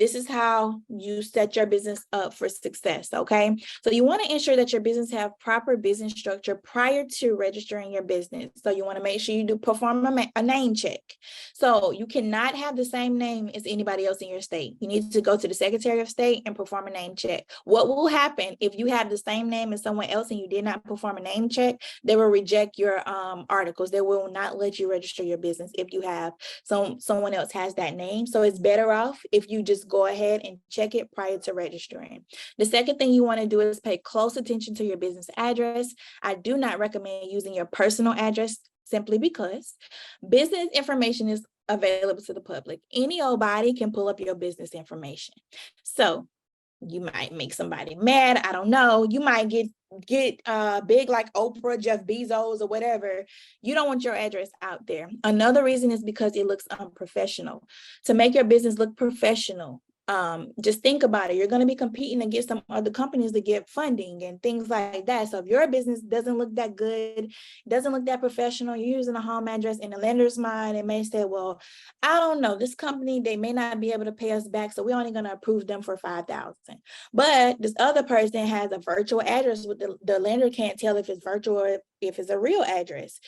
This is how you set your business up for success, okay? So you want to ensure that your business have proper business structure prior to registering your business. So you want to make sure you do perform a name check. So you cannot have the same name as anybody else in your state. You need to go to the Secretary of State and perform a name check. What will happen if you have the same name as someone else and you did not perform a name check? They will reject your articles. They will not let you register your business if you have someone else has that name. So it's better off if you just go ahead and check it prior to registering. The second thing you want to do is pay close attention to your business address. I do not recommend using your personal address simply because business information is available to the public. Any old body can pull up your business information. So you might make somebody mad. I don't know. You might get big like Oprah, Jeff Bezos, or whatever. You don't want your address out there. Another reason is because it looks unprofessional. To make your business look professional, just think about it. You're going to be competing against some other companies to get funding and things like that. So if your business doesn't look that good, doesn't look that professional, you're using a home address, in the lender's mind, it may say, well, I don't know, this company, they may not be able to pay us back, so we're only going to approve them for $5,000. But this other person has a virtual address with the lender can't tell if it's virtual or if it's a real address.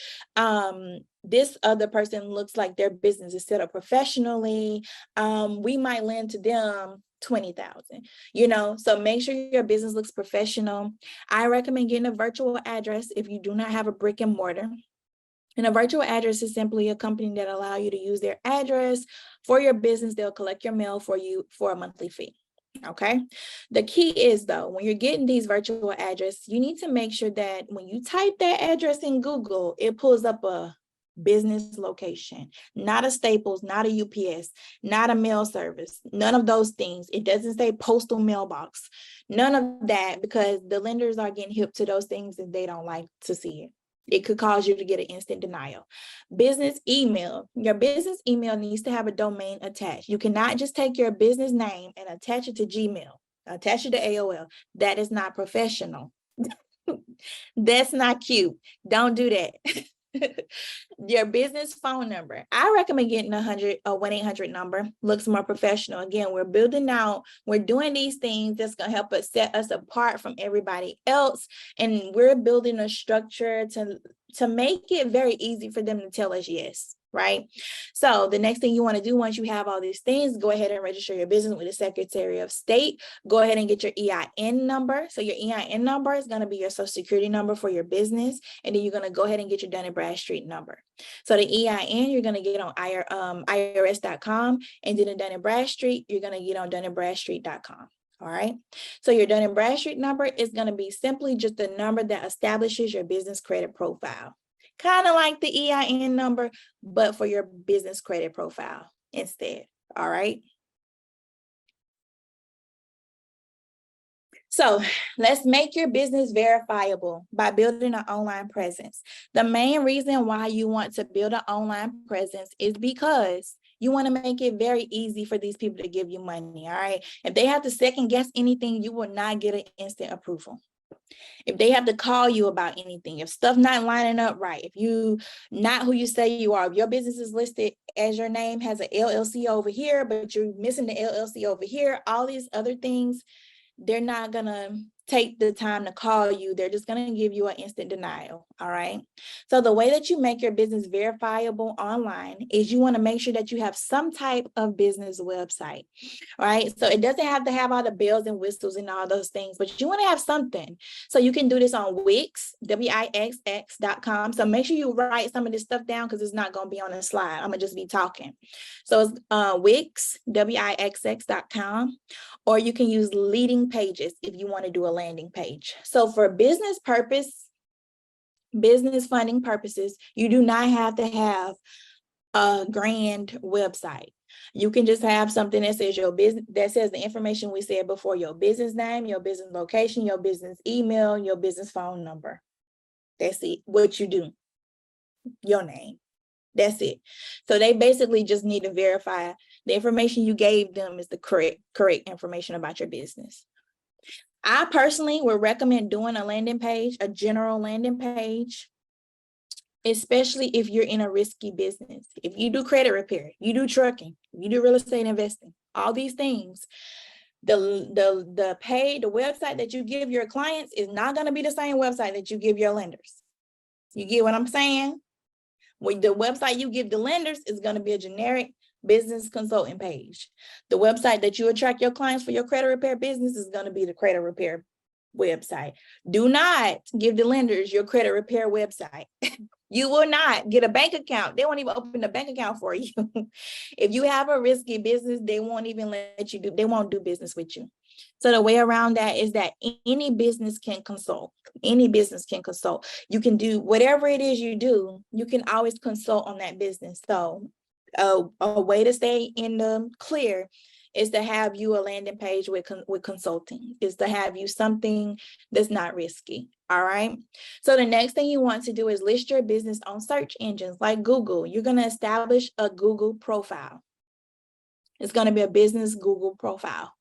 This other person looks like their business is set up professionally. We might lend to them $20,000, so make sure your business looks professional. I recommend getting a virtual address if you do not have a brick and mortar. And a virtual address is simply a company that allows you to use their address for your business. They'll collect your mail for you for a monthly fee. Okay. The key is, though, when you're getting these virtual addresses, you need to make sure that when you type that address in Google, it pulls up a business location, not a Staples, not a UPS, not a mail service, none of those things. It doesn't say postal mailbox, none of that, because the lenders are getting hip to those things and they don't like to see it. It could cause you to get an instant denial. Business email. Your business email needs to have a domain attached. You cannot just take your business name and attach it to Gmail, attach it to AOL. That is not professional. That's not cute. Don't do that. Your business phone number. I recommend getting a 1-800 number. Looks more professional. Again, we're doing these things that's going to help us set us apart from everybody else. And we're building a structure to make it very easy for them to tell us yes. Right? So the next thing you want to do once you have all these things, go ahead and register your business with the Secretary of State. Go ahead and get your EIN number. So your EIN number is going to be your Social Security number for your business. And then you're going to go ahead and get your Dun & Bradstreet number. So the EIN you're going to get on IRS.com, and then the Dun & Bradstreet you're going to get on DunandBradstreet.com. All right. So your Dun & Bradstreet number is going to be simply just the number that establishes your business credit profile. Kind of like the EIN number, but for your business credit profile instead. All right. So let's make your business verifiable by building an online presence. The main reason why you want to build an online presence is because you want to make it very easy for these people to give you money. All right. If they have to second guess anything, you will not get an instant approval. If they have to call you about anything, if stuff not lining up right, if you not who you say you are, if your business is listed as your name has an LLC over here, but you're missing the LLC over here, all these other things, they're not going to take the time to call you. They're just going to give you an instant denial. All right. So the way that you make your business verifiable online is you want to make sure that you have some type of business website. All right. So it doesn't have to have all the bells and whistles and all those things, but you want to have something. So you can do this on Wix, Wixx.com. So make sure you write some of this stuff down because it's not going to be on the slide. I'm going to just be talking. So it's Wix, Wixx.com, or you can use Leading Pages if you want to do a landing page. So for business funding purposes, you do not have to have a grand website. You can just have something that says your business, that says the information we said before: your business name, your business location, your business email, your business phone number. That's it. What you do, your name. That's it. So they basically just need to verify the information you gave them is the correct information about your business. I personally would recommend doing a landing page, a general landing page, especially if you're in a risky business. If you do credit repair, you do trucking, you do real estate investing, all these things. The website that you give your clients is not going to be the same website that you give your lenders. You get what I'm saying? Well, the website you give the lenders is going to be a generic business consulting page. The website that you attract your clients for your credit repair business is going to be the credit repair website. Do not give the lenders your credit repair website. You will not get a bank account. They won't even open a bank account for you. If you have a risky business, they won't even let you they won't do business with you. So the way around that is that any business can consult. Any business can consult. You can do whatever it is you do, you can always consult on that business. So a way to stay in the clear is to have you a landing page with consulting, is to have you something that's not risky. All right. So the next thing you want to do is list your business on search engines like Google. You're going to establish a Google profile. It's going to be a business Google profile.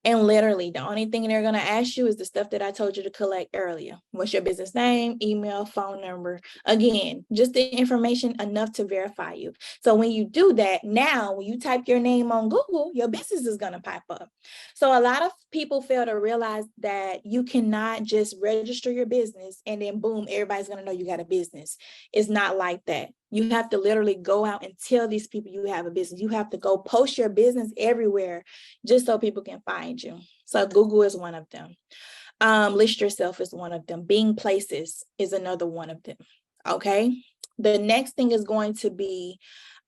And literally, the only thing they're going to ask you is the stuff that I told you to collect earlier. What's your business name, email, phone number? Again, just the information enough to verify you. So when you do that, now when you type your name on Google, your business is going to pop up. So a lot of people fail to realize that you cannot just register your business and then boom, everybody's going to know you got a business. It's not like that. You have to literally go out and tell these people you have a business. You have to go post your business everywhere just so people can find you. So Google is one of them. List yourself is one of them. Bing Places is another one of them. Okay. The next thing is going to be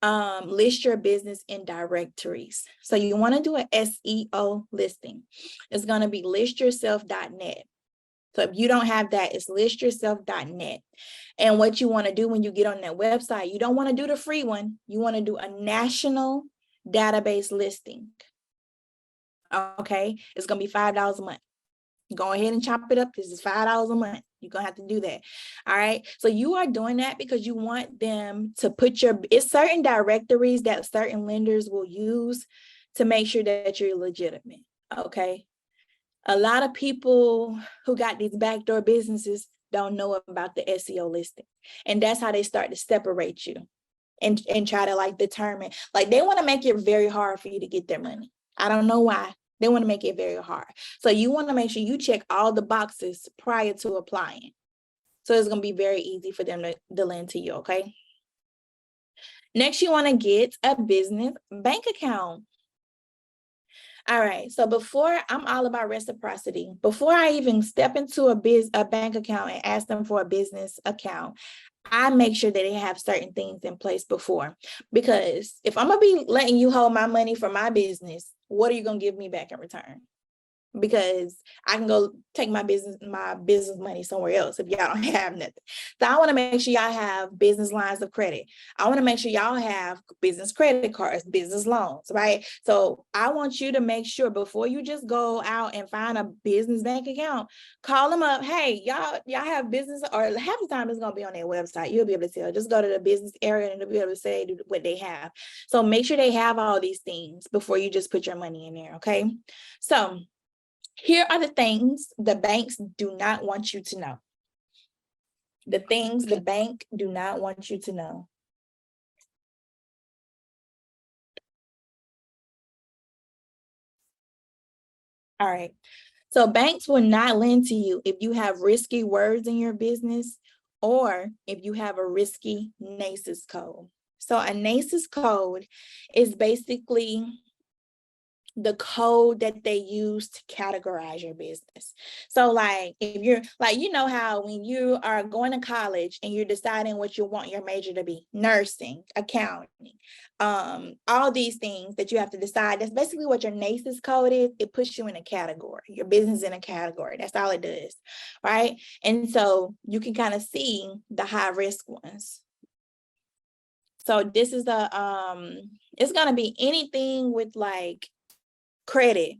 list your business in directories. So you want to do an SEO listing. It's going to be listyourself.net. So if you don't have that, it's listyourself.net. And what you want to do when you get on that website, you don't want to do the free one. You want to do a national database listing. Okay, it's going to be $5 a month. Go ahead and chop it up. This is $5 a month. You're going to have to do that. All right. So you are doing that because you want them to put it's certain directories that certain lenders will use to make sure that you're legitimate. Okay. A lot of people who got these backdoor businesses don't know about the SEO listing. And that's how they start to separate you and try to like determine, like they want to make it very hard for you to get their money. I don't know why. They want to make it very hard. So you want to make sure you check all the boxes prior to applying. So it's going to be very easy for them to lend to you, okay? Next, you want to get a business bank account. All right, so I'm all about reciprocity. Before I even step into a bank account and ask them for a business account, I make sure that they have certain things in place before. Because if I'm going to be letting you hold my money for my business, what are you going to give me back in return? Because I can go take my business money somewhere else if y'all don't have nothing. So I want to make sure y'all have business lines of credit. I want to make sure y'all have business credit cards, business loans, right? So I want you to make sure before you just go out and find a business bank account, call them up. Hey, y'all have business, or half the time it's going to be on their website. You'll be able to tell. Just go to the business area and they'll be able to say what they have. So make sure they have all these things before you just put your money in there, okay? So here are the things the banks do not want you to know. The things the bank do not want you to know. All right. So banks will not lend to you if you have risky words in your business or if you have a risky NAICS code. So a NAICS code is basically the code that they use to categorize your business. So like if you're like, you know how when you are going to college and you're deciding what you want your major to be, nursing, accounting, all these things that you have to decide, that's basically what your NAICS code is. It puts you in a category, your business in a category. That's all it does, right? And so you can kind of see the high risk ones. So this is it's going to be anything with like credit,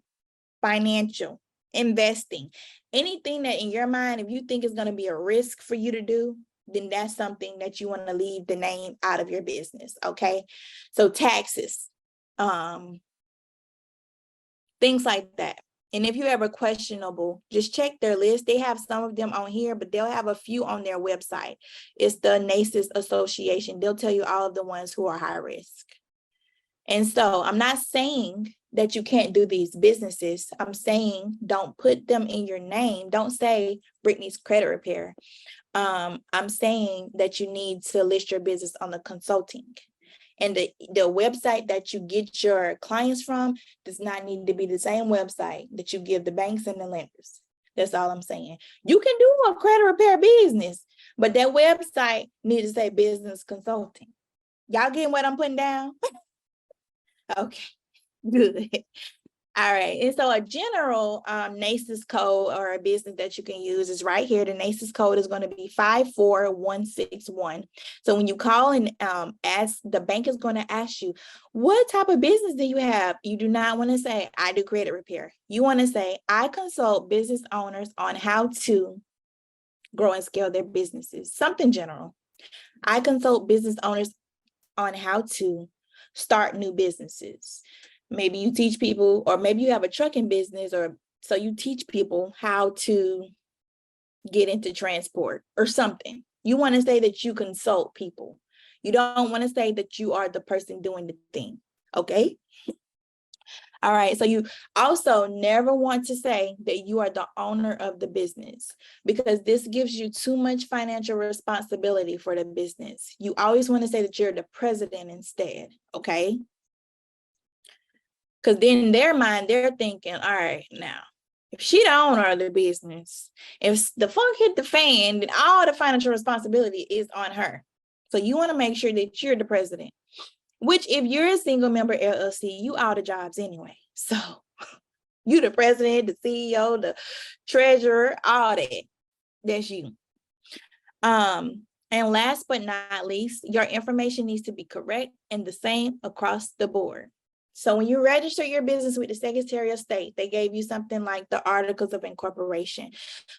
financial, investing, anything that in your mind, if you think is going to be a risk for you to do, then that's something that you want to leave the name out of your business. Okay. So taxes, things like that. And if you're ever questionable, just check their list. They have some of them on here, but they'll have a few on their website. It's the NAICS Association. They'll tell you all of the ones who are high risk. And so I'm not saying that you can't do these businesses. I'm saying don't put them in your name. Don't say Brittany's Credit Repair. I'm saying that you need to list your business on the consulting. And the website that you get your clients from does not need to be the same website that you give the banks and the lenders. That's all I'm saying. You can do a credit repair business, but that website needs to say business consulting. Y'all getting what I'm putting down? Okay, good. All right, and so a general NAICS code or a business that you can use is right here. The NAICS code is going to be 54161. So when you call and ask, the bank is going to ask you, what type of business do you have? You do not want to say, I do credit repair. You want to say, I consult business owners on how to grow and scale their businesses. Something general. I consult business owners on how to start new businesses. Maybe you teach people, or maybe you have a trucking business, or so you teach people how to get into transport or something. You want to say that you consult people. You don't want to say that you are the person doing the thing. Okay. All right. So you also never want to say that you are the owner of the business, because this gives you too much financial responsibility for the business. You always want to say that you're the president instead. Okay. Because then in their mind, they're thinking, all right, now, if she the owner of the business, if the funk hit the fan, then all the financial responsibility is on her. So you want to make sure that you're the president, which if you're a single member LLC, you all the jobs anyway. So you the president, the CEO, the treasurer, all that. That's you. And last but not least, your information needs to be correct and the same across the board. So when you register your business with the Secretary of State, they gave you something like the Articles of Incorporation.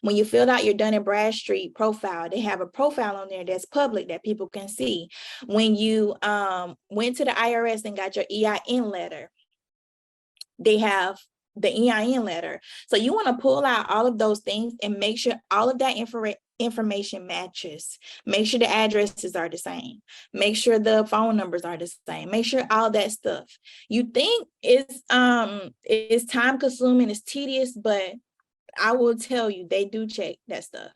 When you filled out your Dun & Bradstreet profile, they have a profile on there that's public that people can see. When you went to the IRS and got your EIN letter, they have the EIN letter. So you want to pull out all of those things and make sure all of that information matches. Make sure the addresses are the same. Make sure the phone numbers are the same. Make sure all that stuff. You think it's time consuming, it's tedious, but I will tell you, they do check that stuff.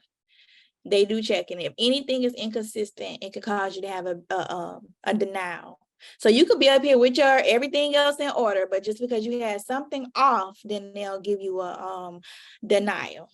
They do check, and if anything is inconsistent, it could cause you to have a denial. So you could be up here with your everything else in order, but just because you had something off, then they'll give you a denial.